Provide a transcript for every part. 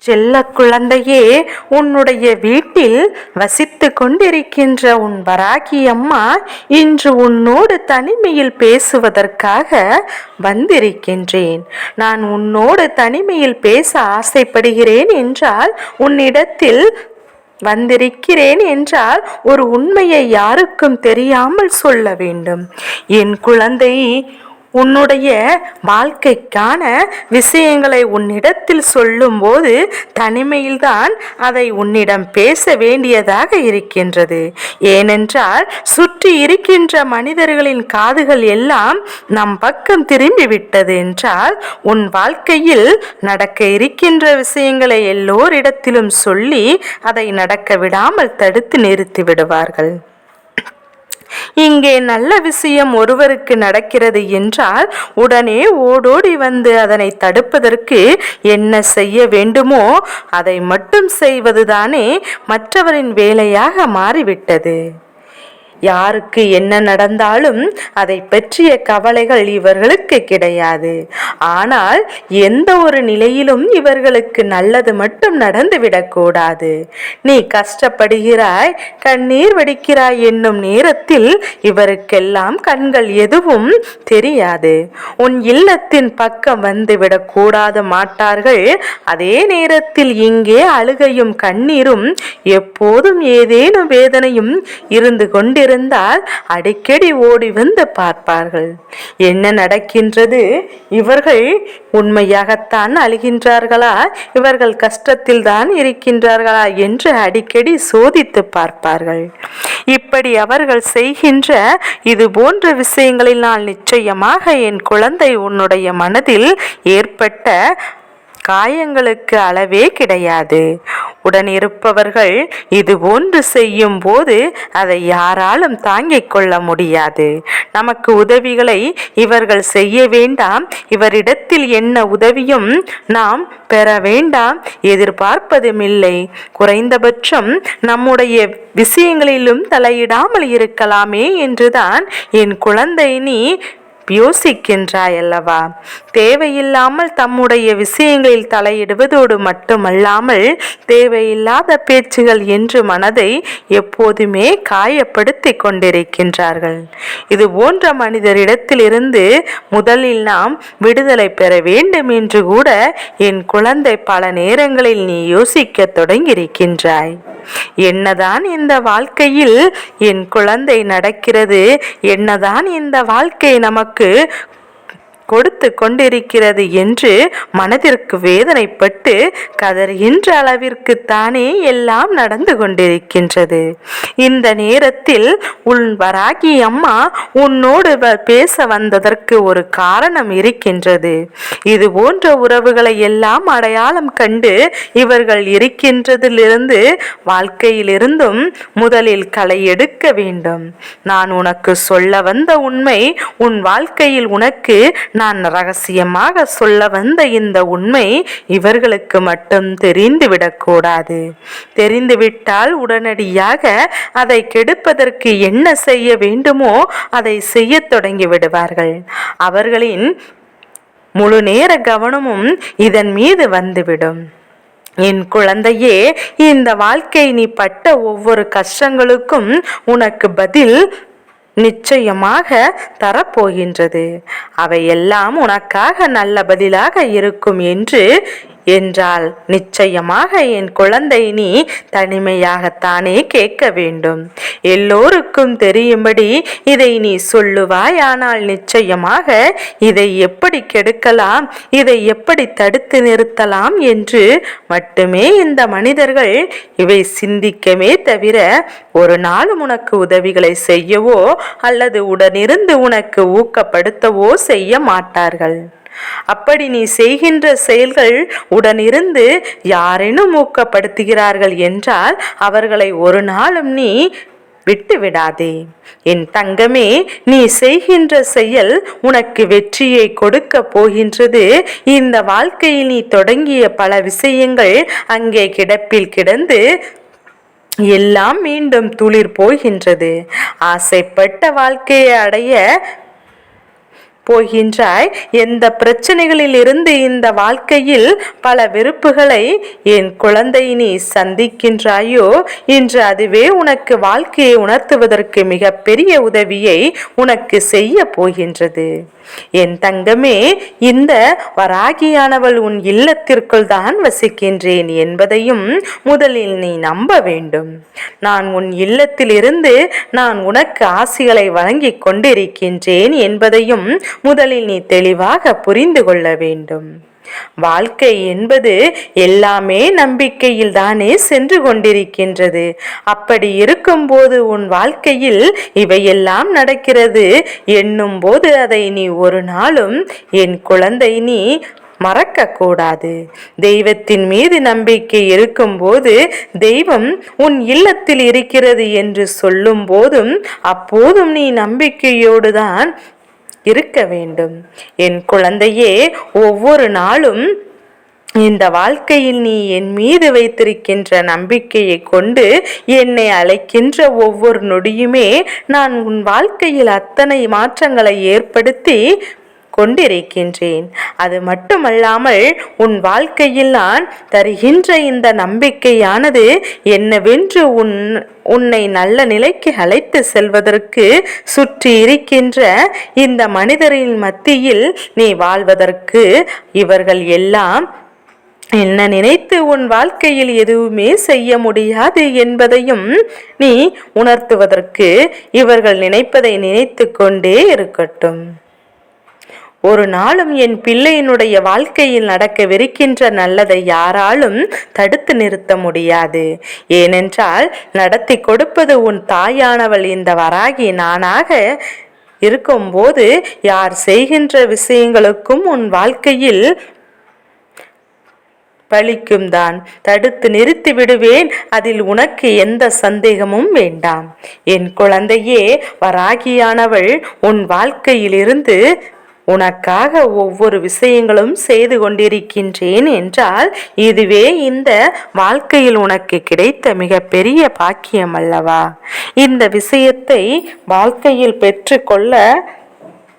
செல்ல குழந்தையே, உன்னுடைய வீட்டில் வசித்து கொண்டிருக்கின்ற உன் வராகி அம்மா இன்று உன்னோடு தனிமையில் பேசுவதற்காக வந்திருக்கின்றேன். நான் உன்னோடு தனிமையில் பேச ஆசைப்படுகிறேன் என்றால், உன்னிடத்தில் வந்திருக்கிறேன் என்றால் ஒரு உண்மையை யாருக்கும் தெரியாமல் சொல்ல வேண்டும். என் குழந்தை, உன்னுடைய வாழ்க்கைக்கான விஷயங்களை உன்னிடத்தில் சொல்லும் போது தனிமையில்தான் அதை உன்னிடம் பேச வேண்டியதாக இருக்கின்றது. ஏனென்றால் சுற்றி இருக்கின்ற மனிதர்களின் காதுகள் எல்லாம் நம் பக்கம் திரும்பிவிட்டது என்றால், உன் வாழ்க்கையில் நடக்க இருக்கின்ற விஷயங்களை எல்லோரிடத்திலும் சொல்லி அதை நடக்க விடாமல் தடுத்து நிறுத்தி விடுவார்கள். இங்கே நல்ல விஷயம் ஒருவருக்கு நடக்கிறது என்றால் உடனே ஓடோடி வந்து அதனை தடுப்பதற்கு என்ன செய்ய வேண்டுமோ அதை மட்டும் செய்வதுதானே மற்றவரின் வேலையாக மாறிவிட்டது. யாருக்கு என்ன நடந்தாலும் அதை பற்றிய கவலைகள் இவர்களுக்கு கிடையாது. ஆனால் எந்த ஒரு நிலையிலும் இவர்களுக்கு நல்லது மட்டும் நடந்துவிடக்கூடாது. நீ கஷ்டப்படுகிறாய், கண்ணீர் வடிக்கிறாய் என்னும் நேரத்தில் இவருக்கெல்லாம் கண்கள் எதுவும் தெரியாது. உன் இல்லத்தின் பக்கம் வந்துவிடக் கூடாது மாட்டார்கள். அதே நேரத்தில் இங்கே அழுகையும் கண்ணீரும் எப்போதும் ஏதேனும் வேதனையும் இருந்து கொண்டிருந்தால் அடிக்கடி ஓடி வந்து பார்ப்பார்கள். என்ன நடக்கின்றது? இவர்கள் உண்மையாகத்தான் அழுகின்றார்களா, இவர்கள் கஷ்டத்தில் தான் இருக்கின்றார்களா என்று அடிக்கடி சோதித்து பார்ப்பார்கள். இப்படி அவர்கள் செய்கின்ற இது போன்ற விஷயங்களினால் நிச்சயமாக என் குழந்தை உன்னுடைய மனதில் ஏற்பட்ட காயங்களுக்கு அளவே கிடையாது. உடன் இருப்பவர்கள் இது போன்று செய்யும் போது அதை யாராலும் தாங்கிக் கொள்ள முடியாது. நமக்கு உதவிகளை இவர்கள் செய்ய வேண்டாம், இவரிடத்தில் என்ன உதவியும் நாம் பெற வேண்டாம், எதிர்பார்ப்பதும் இல்லை. குறைந்தபட்சம் நம்முடைய விஷயங்களிலும் தலையிடாமல் இருக்கலாமே என்றுதான் என் குழந்தை நீ யோசிக்கின்றாய் அல்லவா? தேவையில்லாமல் தம்முடைய விஷயங்களில் தலையிடுவதோடு மட்டுமல்லாமல் தேவையில்லாத பேச்சுகள் என்று மனதை எப்போதுமே காயப்படுத்தி கொண்டிருக்கின்றார்கள். இது போன்ற மனிதரிடத்திலிருந்து முதலில் நாம் விடுதலை பெற வேண்டும் என்று கூட என் குழந்தை பல நேரங்களில் நீ யோசிக்க தொடங்கியிருக்கின்றாய். என்னதான் இந்த வாழ்க்கையில் என் குழந்தை நடக்கிறது, என்னதான் இந்த வாழ்க்கை நமக்கு கொடுத்து கொண்டிருக்கிறது என்று மனதிற்கு வேதனைப்பட்டு கதறுகின்ற அளவிற்கு தானே எல்லாம் நடந்து கொண்டிருக்கின்றது. இந்த நேரத்தில் உன் வராகி அம்மா உன்னோடு பேச வந்ததற்கு ஒரு காரணம் இருக்கின்றது. இது போன்ற உறவுகளை எல்லாம் அடையாளம் கண்டு இவர்கள் இருக்கின்றதிலிருந்து வாழ்க்கையிலிருந்தும் முதலில் களை எடுக்க வேண்டும். நான் உனக்கு சொல்ல வந்த உண்மை, உன் வாழ்க்கையில் உனக்கு நான் ரகசியமாக சொல்ல வந்த இந்த உண்மை இவர்களுக்கு மட்டும் தெரிந்துவிடக்கூடாது. தெரிந்துவிட்டால் உடனடியாக அதை கெடுப்பதற்கு என்ன செய்ய வேண்டுமோ அதை செய்ய தொடங்கி விடுவார்கள். அவர்களின் முழு நேர கவனமும் இதன் மீது வந்துவிடும். என் குழந்தையே, இந்த வாழ்க்கை நீ பட்ட ஒவ்வொரு கஷ்டங்களுக்கும் உனக்கு பதில் நிச்சயமாக தரப்போகின்றது. அவையெல்லாம் உனக்காக நல்ல பதிலாக இருக்கும் என்றால் நிச்சயமாக என் குழந்தை நீ தனிமையாகத்தானே கேட்க வேண்டும். எல்லோருக்கும் தெரியும்படி இதை நீ சொல்லுவாய். ஆனால் நிச்சயமாக இதை எப்படி கெடுக்கலாம், இதை எப்படி தடுத்து நிறுத்தலாம் என்று மட்டுமே இந்த மனிதர்கள் இவை சிந்திக்கவே தவிர ஒரு நாளும் உனக்கு உதவிகளை செய்யவோ அல்லது உடனிருந்து உனக்கு ஊக்கப்படுத்தவோ செய்ய மாட்டார்கள். அப்படி நீ செய்கின்ற செயல்கள் உடனிருந்து யாரேனும் ஊக்கப்படுத்துகிறார்கள் என்றால் அவர்களை ஒரு நாளும் நீ விட்டுவிடாதே. என் தங்கமே, நீ செய்கின்ற செயல் உனக்கு வெற்றியை கொடுக்க போகின்றது. இந்த வாழ்க்கையில் நீ தொடங்கிய பல விஷயங்கள் அங்கே கிடப்பில் கிடந்து எல்லாம் மீண்டும் துளிர் போகின்றது. ஆசைப்பட்ட வாழ்க்கையை அடைய போகின்றாய். எந்த பிரச்சனைகளில் இருந்து இந்த வாழ்க்கையில் பல வெறுப்புகளை என் குழந்தை நீ சந்திக்கின்றாயோ, இன்று அதுவே உனக்கு வாழ்க்கையை உணர்த்துவதற்கு மிக பெரிய உதவியை உனக்கு செய்ய போகின்றது. என் தங்கமே, இந்த வராகியானவள் உன் இல்லத்திற்குள் தான் வசிக்கின்றேன் என்பதையும் முதலில் நீ நம்ப வேண்டும். நான் உன் இல்லத்தில் இருந்து நான் உனக்கு ஆசிகளை வழங்கிக் கொண்டிருக்கின்றேன் என்பதையும் முதலில் நீ தெளிவாக புரிந்து கொள்ள வேண்டும். வாழ்க்கை என்பது எல்லாமே நம்பிக்கையில் தானே சென்று கொண்டிருக்கின்றது. அப்படி இருக்கும்போது உன் வாழ்க்கையில் இவையெல்லாம் நடக்கிறது என்னும் போது அதை நீ ஒரு நாளும் என் குழந்தை நீ மறக்க கூடாது. தெய்வத்தின் மீது நம்பிக்கை இருக்கும்போது தெய்வம் உன் இல்லத்தில் இருக்கிறது என்று சொல்லும் போதும் அப்போதும் நீ நம்பிக்கையோடு தான் இருக்க வேண்டும். என் குழந்தையே, ஒவ்வொரு நாளும் இந்த வாழ்க்கையில் நீ என் மீது வைத்திருக்கின்ற நம்பிக்கையை கொண்டு என்னை அழைக்கின்ற ஒவ்வொரு நொடியுமே நான் உன் வாழ்க்கையில் அத்தனை மாற்றங்களை ஏற்படுத்தி கொண்டிருக்கின்றேன். அது மட்டுமல்லாமல் உன் வாழ்க்கையில் நான் தருகின்ற இந்த நம்பிக்கையானது என்னவென்று உன்னை நல்ல நிலைக்கு அழைத்து செல்வதற்கு சுற்றி இருக்கின்ற இந்த மனிதரின் மத்தியில் நீ வாழ்வதற்கு இவர்கள் எல்லாம் என்ன நினைத்து உன் வாழ்க்கையில் எதுவுமே செய்ய முடியாது என்பதையும் நீ உணர்த்துவதற்கு இவர்கள் நினைப்பதை நினைத்து கொண்டே இருக்கட்டும். ஒரு நாளும் என் பிள்ளையினுடைய வாழ்க்கையில் நடக்கவிருக்கின்ற நல்லதை யாராலும் தடுத்து நிறுத்த முடியாது. ஏனென்றால் நடத்தி கொடுப்பது உன் தாயானவள் இந்த வராகி நானாக இருக்கும்போது யார் செய்கின்ற விஷயங்களுக்கும் உன் வாழ்க்கையில் பலிக்கும் தான். தடுத்து நிறுத்தி விடுவேன், அதில் உனக்கு எந்த சந்தேகமும் வேண்டாம். என் குழந்தையே, வராகியானவள் உன் வாழ்க்கையிலிருந்து உனக்காக ஒவ்வொரு விஷயங்களும் செய்து கொண்டிருக்கின்றேன் என்றால் இதுவே இந்த வாழ்க்கையில் உனக்கு கிடைத்த மிக பெரிய பாக்கியம் அல்லவா? இந்த விஷயத்தை வாழ்க்கையில் பெற்றுக்கொள்ள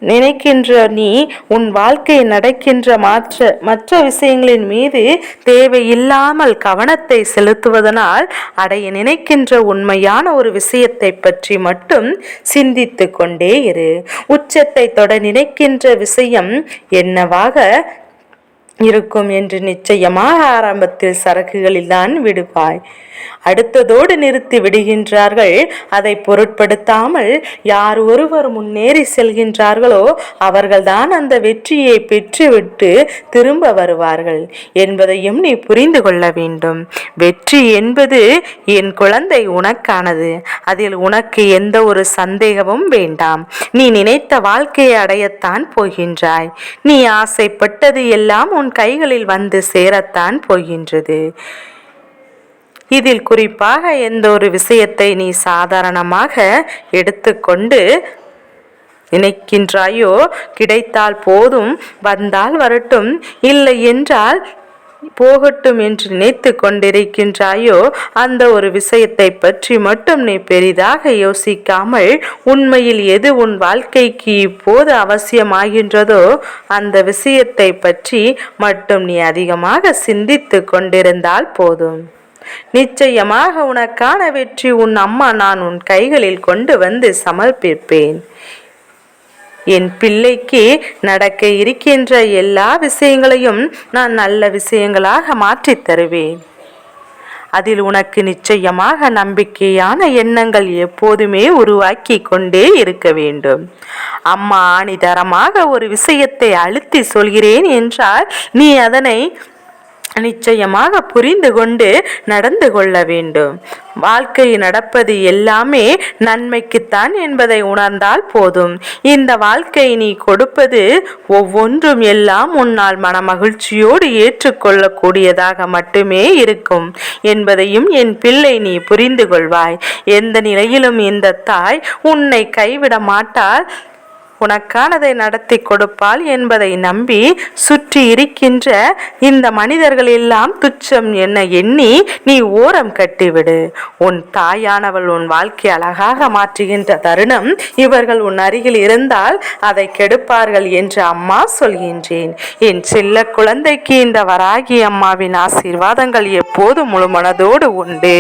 நினைக்கின்ற நீ உன் வாழ்க்கை நடக்கின்ற மற்ற விஷயங்களின் மீது தேவையில்லாமல் கவனத்தை செலுத்துவதனால் அடைய நினைக்கின்ற உண்மையான ஒரு விஷயத்தை பற்றி மட்டும் சிந்தித்து கொண்டே இரு. உச்சத்தை தொட நினைக்கின்ற விஷயம் என்னவாக இருக்கும் என்று நிச்சயமாக ஆரம்பத்தில் சரக்குகளில் தான் விடுவாய். அடுத்ததோடு நிறுத்தி விடுகின்றார்கள். அதை பொருட்படுத்தாமல் யார் ஒருவர் முன்னேறி செல்கின்றார்களோ அவர்கள்தான் அந்த வெற்றியை பெற்றுவிட்டு திரும்ப வருவார்கள் என்பதையும் நீ புரிந்து கொள்ள வேண்டும். வெற்றி என்பது என் குழந்தை உனக்கானது. அதில் உனக்கு எந்த ஒரு சந்தேகமும் வேண்டாம். நீ நினைத்த வாழ்க்கையை அடையத்தான் போகின்றாய். நீ ஆசைப்பட்டது எல்லாம் உன் கைகளில் வந்து சேரத்தான் போகின்றது. இதில் குறிப்பாக எந்த ஒரு விஷயத்தை நீ சாதாரணமாக எடுத்துக்கொண்டு நினைக்கின்றாயோ, கிடைத்தால் போதும், வந்தால் வரட்டும், இல்லை என்றால் போகட்டும் என்று நினைத்து கொண்டிருக்கின்றாயோ, அந்த ஒரு விஷயத்தை பற்றி மட்டும் நீ பெரிதாக யோசிக்காமல் உண்மையில் எது உன் வாழ்க்கைக்கு இப்போது அவசியமாகின்றதோ அந்த விஷயத்தை பற்றி மட்டும் நீ அதிகமாக சிந்தித்து கொண்டிருந்தால் போதும். நிச்சயமாக உனக்கான வெற்றி உன் அம்மா நான் உன் கைகளில் கொண்டு வந்து சமர்ப்பிப்பேன். என் பிள்ளைக்கு நடக்க இருக்கின்ற எல்லா விஷயங்களையும் நான் நல்ல விஷயங்களாக மாற்றித் தருவேன். அதில் உனக்கு நிச்சயமாக நம்பிக்கையான எண்ணங்கள் எப்போதுமே உருவாக்கி கொண்டே இருக்க வேண்டும். அம்மா ஆணிதரமாக ஒரு விஷயத்தை அழுத்தி சொல்கிறேன் என்றால் நீ அதனை நிச்சயமாக புரிந்து கொண்டு நடந்து கொள்ள வேண்டும். வாழ்க்கை நடப்பது எல்லாமே நன்மைக்குத்தான் என்பதை உணர்ந்தால் போதும். இந்த வாழ்க்கை நீ கொடுப்பது ஒவ்வொன்றும் எல்லாம் உன்னால் மன மகிழ்ச்சியோடு ஏற்றுக்கொள்ளக்கூடியதாக மட்டுமே இருக்கும் என்பதையும் என் பிள்ளை நீ புரிந்து கொள்வாய். எந்த நிலையிலும் இந்த தாய் உன்னை கைவிட மாட்டாள். உனக்கானதை நடத்தி கொடுப்பாள் என்பதை நம்பி சுற்றி இருக்கின்ற இந்த மனிதர்கள் எல்லாம் துச்சம் என எண்ணி நீ ஓரம் கட்டிவிடு. உன் தாயானவள் உன் வாழ்க்கை அழகாக மாற்றுகின்ற தருணம் இவர்கள் உன் அருகில் இருந்தால் அதை கெடுப்பார்கள் என்று அம்மா சொல்கின்றேன். என் செல்ல குழந்தைக்கு இந்த வராகி அம்மாவின் ஆசீர்வாதங்கள் எப்போது முழு மனதோடு உண்டு.